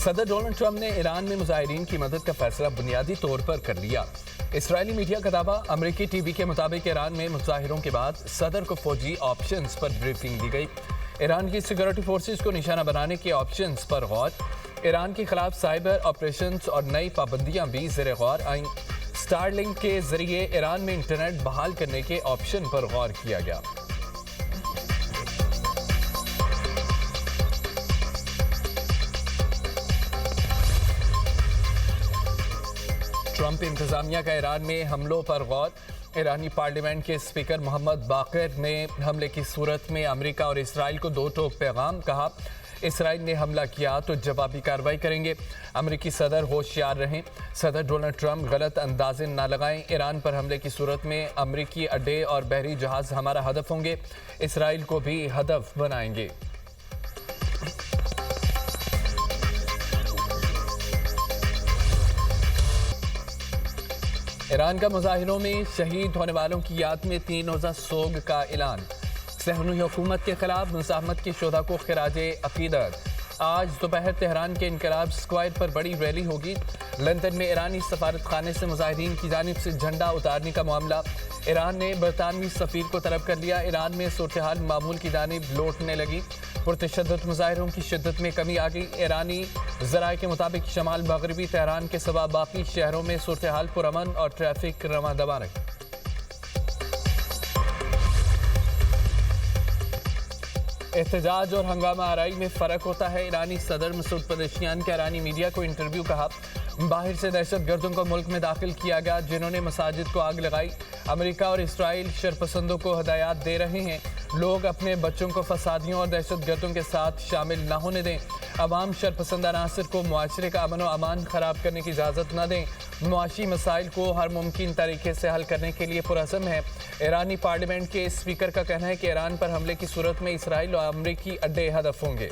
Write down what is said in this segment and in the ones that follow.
सदर Donald Trump ने Iran में मुजाहिरीन की मदद का फैसला बुनियादी तौर पर कर लिया। इसराइली मीडिया का दावा, अमरीकी टीवी के मुताबिक ईरान में मुजाहिरों के बाद सदर को फौजी ऑप्शंस पर ब्रीफिंग दी गई। ईरान की सिक्योरिटी फोर्सेस को निशाना बनाने के ऑप्शंस पर गौर। ईरान के खिलाफ साइबर ऑपरेशंस और नई पाबंदियां भी ज़ेरे गौर आईं। स्टारलिंक के जरिए ईरान में इंटरनेट बहाल करने के ऑप्शन पर गौर किया गया। ट्रंप इंतजामिया का ईरान में हमलों पर गौर। ईरानी पार्लियामेंट के स्पीकर मोहम्मद बाकर ने हमले की सूरत में अमेरिका और इसराइल को दो टोक पैगाम। कहा, इसराइल ने हमला किया तो जवाबी कार्रवाई करेंगे। अमेरिकी सदर होशियार रहें। सदर डोनाल्ड ट्रंप गलत अंदाजे न लगाएं। ईरान पर हमले की सूरत में अमेरिकी अड्डे और बहरी जहाज हमारा हदफ होंगे। इसराइल को भी हदफ बनाएंगे। ईरान का मुजाहिरों में शहीद होने वालों की याद में 3 रोज़ा सोग का ऐलान। सहनूई हुकूमत के खिलाफ मुज़ाहमत के शुहदा को खिराजे अकीदत। आज दोपहर तेहरान के इनकलाब स्क्वायर पर बड़ी रैली होगी। लंदन में ईरानी सफारत खाने से मुजाहिरीन की जानिब से झंडा उतारने का मामला। ईरान ने बरतानवी सफीर को तलब कर लिया। ईरान में सूरत-ए-हाल मामूल की जानिब लौटने लगी। पुरतशद्दुद मुजाहिरों की शिद्दत में कमी आ गई। ईरानी ज़राए के मुताबिक शमाल मगरबी तेहरान के सिवा बाकी शहरों में सूरत-ए-हाल पुरअमन और ट्रैफिक रवां दवा रही। एहतजाज और हंगामा आराई में फ़र्क होता है। ईरानी सदर मसूद पेज़ेश्कियान के ईरानी मीडिया को इंटरव्यू। कहा, बाहर से दहशत गर्दों को मुल्क में दाखिल किया गया जिन्होंने मसाजिद को आग लगाई। अमेरिका और इसराइल शरपसंदों को हदायत दे रहे हैं, लोग अपने बच्चों को फसादियों और दहशत गर्दों के साथ शामिल न होने दें। अवाम शरपसंद अनासर को मुआशरे का अमन व अमान खराब करने की इजाज़त न दें। मुआशी मसाइल को हर मुमकिन तरीके से हल करने के लिए पुरअज़्म है। ईरानी पार्लियामेंट के स्पीकर का कहना है कि ईरान पर हमले की सूरत में इसराइल और अमरीकी अड्डे हदफ होंगे।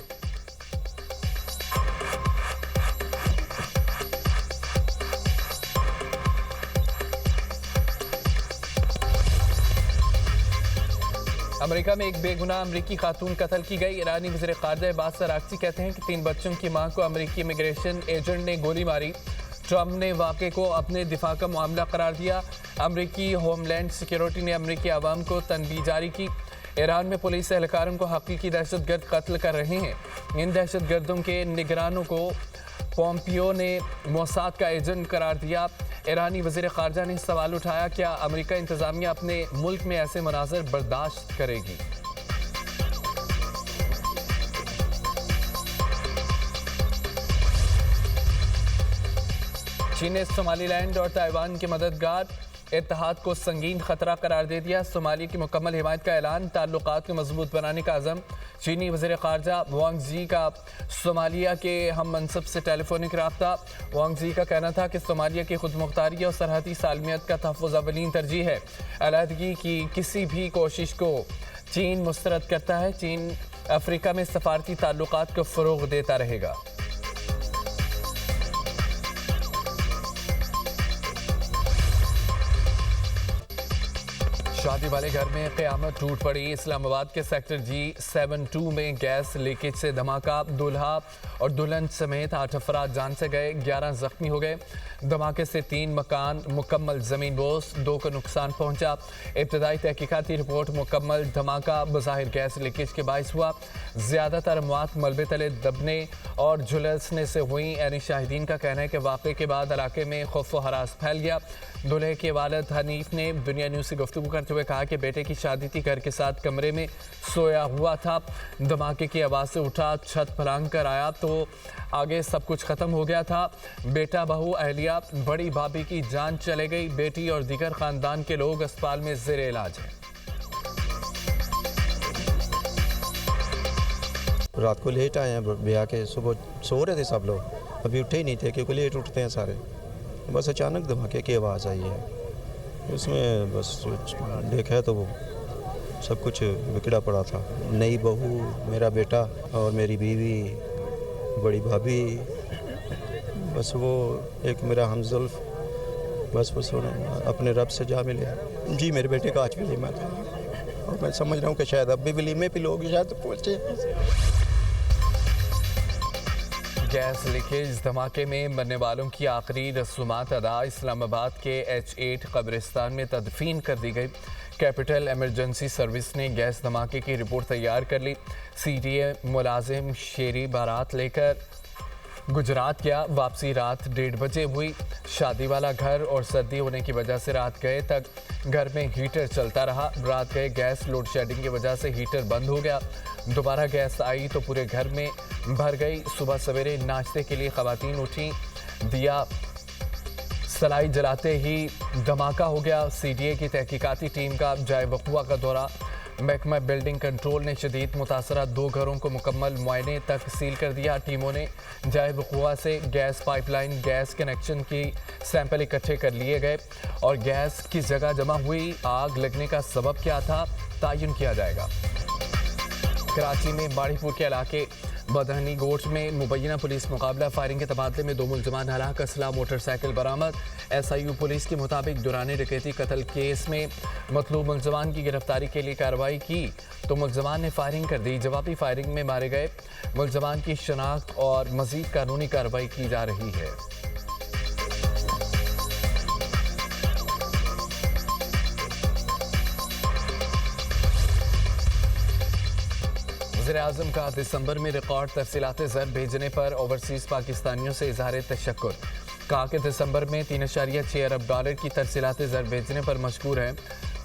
अमेरिका में एक बेगुनाह अमरीकी खातून कत्ल की गई। ईरानी वज़ीर ख़ारिजा अब्बास अराग़ची कहते हैं कि 3 बच्चों की मां को अमरीकी इमिग्रेशन एजेंट ने गोली मारी। ट्रंप ने वाक़े को अपने दिफा का मामला करार दिया। अमरीकी होमलैंड सिक्योरिटी ने अमरीकी आवाम को तनबीह जारी की। ईरान में पुलिस एहलकारों को हकीकी दहशतगर्द कत्ल कर रहे हैं। इन दहशतगर्दों के निगरानों को पोम्पियो ने मोसाद का एजेंट करार दिया। ईरानी वज़ीर ख़ारिजा ने सवाल उठाया, क्या अमेरिका इंतज़ामिया अपने मुल्क में ऐसे मनाज़र बर्दाश्त करेगी? चीन ने सोमालीलैंड और ताइवान के मददगार इत्तेहाद को संगीन खतरा करार दे दिया। सोमालिया की मुकम्मल हिमायत का ऐलान, ताल्लुकात को मजबूत बनाने का अज़म। चीनी वज़ीर ख़ारिजा वांग ज़ी का सोमालिया के हम मनसब से टेलीफोनिक रब्ता। वांग ज़ी का कहना था कि सोमालिया की खुदमुख्तारी और सरहदी सालमियत का तहफ़्फ़ुज़ अवलीन तरजीह है। अलहदगी की किसी भी कोशिश को चीन मुस्तरद करता है। चीन अफ्रीका में सफारती ताल्लुकात को फ़रोग़ देता रहेगा। शादी वाले घर में क़यामत टूट पड़ी। इस्लामाबाद के सेक्टर G72 में गैस लीकेज से धमाका। दूल्हा और दुल्हन समेत 8 अफराद जान से गए, 11 जख्मी हो गए। धमाके से 3 मकान मुकम्मल ज़मीन बोस, 2 को नुकसान पहुंचा। इब्तदाई तहकीकाती रिपोर्ट मुकम्मल। धमाका बज़ाहिर गैस लीकेज के बायस हुआ। ज़्यादातर अमवात मलबे तले दबने और झुलसने से हुई। यानी शाहिदीन का कहना है कि वाक़े के बाद इलाके में खौफ व हरास फैल गया। दूल्हे के वालिद हनीफ ने दुनिया न्यूज़ से गुफ्तगू करते हुए कहा कि बेटे की शादी थी, घर के साथ कमरे में सोया हुआ था। धमाके की आवाज़ से उठा, छत फलांग कर आया तो आगे सब कुछ ख़त्म हो गया था। बेटा, बहू, अहलिया, बड़ी भाभी की जान चले गई। बेटी और दीगर ख़ानदान के लोग अस्पताल में ज़ेरे इलाज हैं। रात को लेट आए हैं ब्याह के, सुबह सो रहे थे सब लोग, अभी उठे ही नहीं थे क्योंकि लेट उठते हैं सारे। बस अचानक धमाके की आवाज़ आई है। उसमें बस देखा तो वो सब कुछ बिगड़ा पड़ा था। नई बहू, मेरा बेटा और मेरी बीवी, बड़ी भाभी, बस वो एक मेरा हमज़ुल्फ़, बस अपने रब से जा मिले। जी, मेरे बेटे का आज वलीमा था और मैं समझ रहा हूँ कि शायद अब भी वलीमे पे लोग शायद पहुँचे। गैस लीकेज धमाके में मरने वालों की आखिरी रसूमात अदा। इस्लामाबाद के H8 कब्रिस्तान में तदफीन कर दी गई। कैपिटल इमरजेंसी सर्विस ने गैस धमाके की रिपोर्ट तैयार कर ली। CTA मुलाजिम शेरी बारात लेकर गुजरात गया। वापसी रात 1:30 बजे हुई। शादी वाला घर और सर्दी होने की वजह से रात गए तक घर में हीटर चलता रहा। रात गए गैस लोड शेडिंग की वजह से हीटर बंद हो गया। दोबारा गैस आई तो पूरे घर में भर गई। सुबह सवेरे नाश्ते के लिए खवातीन उठी। दिया सलाई जलाते ही धमाका हो गया। CTA की तहकीकाती टीम का जाए वक़ुआ का दौरा। महकमा बिल्डिंग कंट्रोल ने शदीद मुतासरा 2 घरों को मुकम्मल मुआयने तक सील कर दिया। टीमों ने जाए वक़ुआ से गैस पाइपलाइन, गैस कनेक्शन की सैंपल इकट्ठे कर लिए गए और गैस किस जगह जमा हुई, आग लगने का सबब क्या था, तयन किया जाएगा। कराची में बाड़ीपुर के इलाके बदहनी गोट में मुबैना पुलिस मुकाबला। फायरिंग के तबादले में 2 मुलजमान हलाक। असला मोटरसाइकिल बरामद। SIU पुलिस के मुताबिक दुरानी डकैती कत्ल केस में मतलूब मुलजमान की गिरफ्तारी के लिए कार्रवाई की तो मुलजमान ने फायरिंग कर दी। जवाबी फायरिंग में मारे गए मुलजमान की शनाख्त और मजीद कानूनी कार्रवाई की जा रही है। वज़ीर-ए-आज़म का दिसंबर में रिकॉर्ड तरसीलात ज़र भेजने पर ओवरसीज़ पाकिस्तानियों से इज़हार तशक्कुर। कहा कि दिसंबर में $3.6 अरब की तरसीलात ज़र भेजने पर मशकूर है।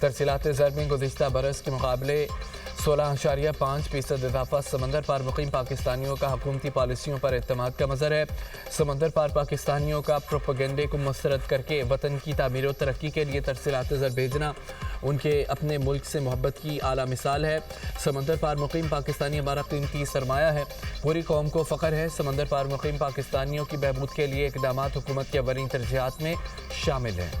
तरसीलात ज़र में गुज़िश्ता बरस के मुकाबले 16.5% इजाफा। समंदर पार मुकीम पाकिस्तानियों का हुकूमती पॉलिसियों पर एतमाद का मज़र है। समंदर पार पाकिस्तानियों का प्रोपेगेंडे को मुस्तरद करके वतन की तामीर और तरक्की के लिए तरसीलात ज़र भेजना उनके अपने मुल्क से मोहब्बत की आला मिसाल है। समंदर पार मुकीम पाकिस्तानी हमारा कीमती सरमाया है। पूरी कौम को फ़ख्र है। समंदर पार मुकीम पाकिस्तानियों की बहबूद के लिए इक़दामात हुकूमत के अवलीन तरजीहात में शामिल हैं।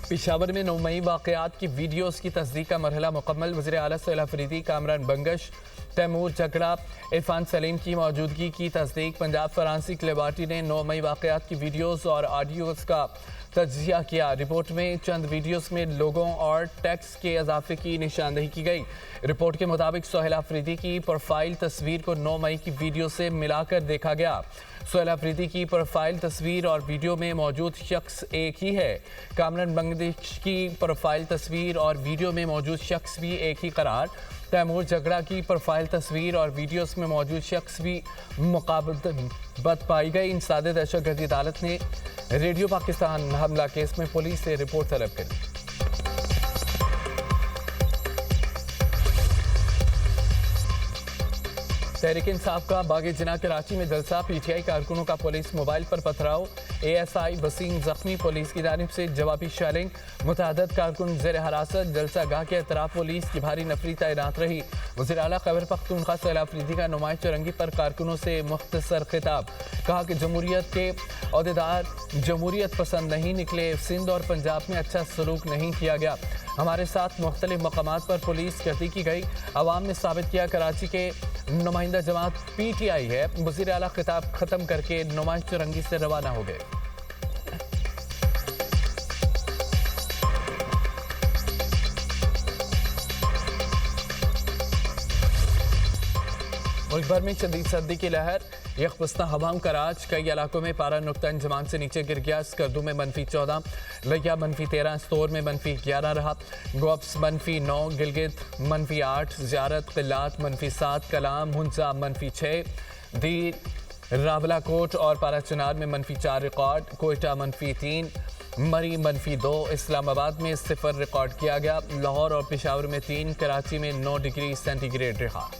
पेशावर में 9 मई वाक़यात की वीडियोज़ की तस्दीक का मरहला मुकम्मल। वज़ीर आला सोहेल अफरीदी, कामरान बंगश, तैमूर झगड़ा, इरफान सलीम की मौजूदगी की तस्दीक। पंजाब फॉरेंसिक लेबॉरेटरी ने 9 मई वाक़यात की वीडियोज़ और ऑडियोज़ का तज्जिया किया। रिपोर्ट में चंद वीडियोज़ में लोगों और टैक्स के इजाफे की निशानदेही की गई। रिपोर्ट के मुताबिक सोहेल अफरीदी की प्रोफाइल तस्वीर को 9 मई की वीडियो से मिलाकर देखा गया। सोहेल अफरीदी की प्रोफाइल तस्वीर और वीडियो में मौजूद शख्स एक ही है। कामरान बंगश की प्रोफाइल तस्वीर और वीडियो में मौजूद शख्स भी एक ही करार। तैमूर झगड़ा की प्रोफाइल तस्वीर और वीडियोस में मौजूद शख्स भी मुकाबलत पाई गई। इंसादे दहशतगर्दी अदालत ने रेडियो पाकिस्तान हमला केस में पुलिस से रिपोर्ट तलब करी। तहरीक इंसाफ का बागे जिना कराची में जलसा। PTI कारकुनों का पुलिस मोबाइल पर पथराव। ASI वसीम जख्मी। पुलिस की जानिब से जवाबी शेलिंग। मुतअद्दिद कारकुन ज़ेर हिरासत। जलसा गाह के अतराफ पुलिस की भारी नफरी तैनात रही। वज़ीर आला खैबर पख्तूनख्वा सोहेल अफरीदी का नुमाइश चौरंगी पर कारकुनों से मुख्तसर खिताब। कहा कि जमहूरियत के अहदेदार जमहूरियत पसंद नहीं निकले। सिंध और पंजाब में अच्छा सलूक नहीं किया गया। हमारे साथ मुख्तलिफ मकामात पर पुलिस गर्दी की गई। अवाम ने साबित किया कराची के नुमाइंदा जमात PTI है। वज़ीर आला खिताब ख़त्म करके नुमाइश चौरंगी से रवाना हो गए। मुल्क भर में शदीद सर्दी की लहर। यकबस्ता हवाओं का राज। कई इलाकों में पारा नुक्ता इंजमान से नीचे गिर गया। स्कर्दू में -14, लिया -13, स्तोर में -11 रहा। गोप्स -9, गिलगित -8, ज़ियारत क़िल्लात -7, कलाम हुंसा -6, दीर रावलाकोट और पाराचनार में -4 रिकॉर्ड। कोयटा -3, मरी -2, इस्लामाबाद में 0 रिकॉर्ड किया गया। लाहौर और पेशावर में 3, कराची में 9 डिग्री सेंटीग्रेड रहा।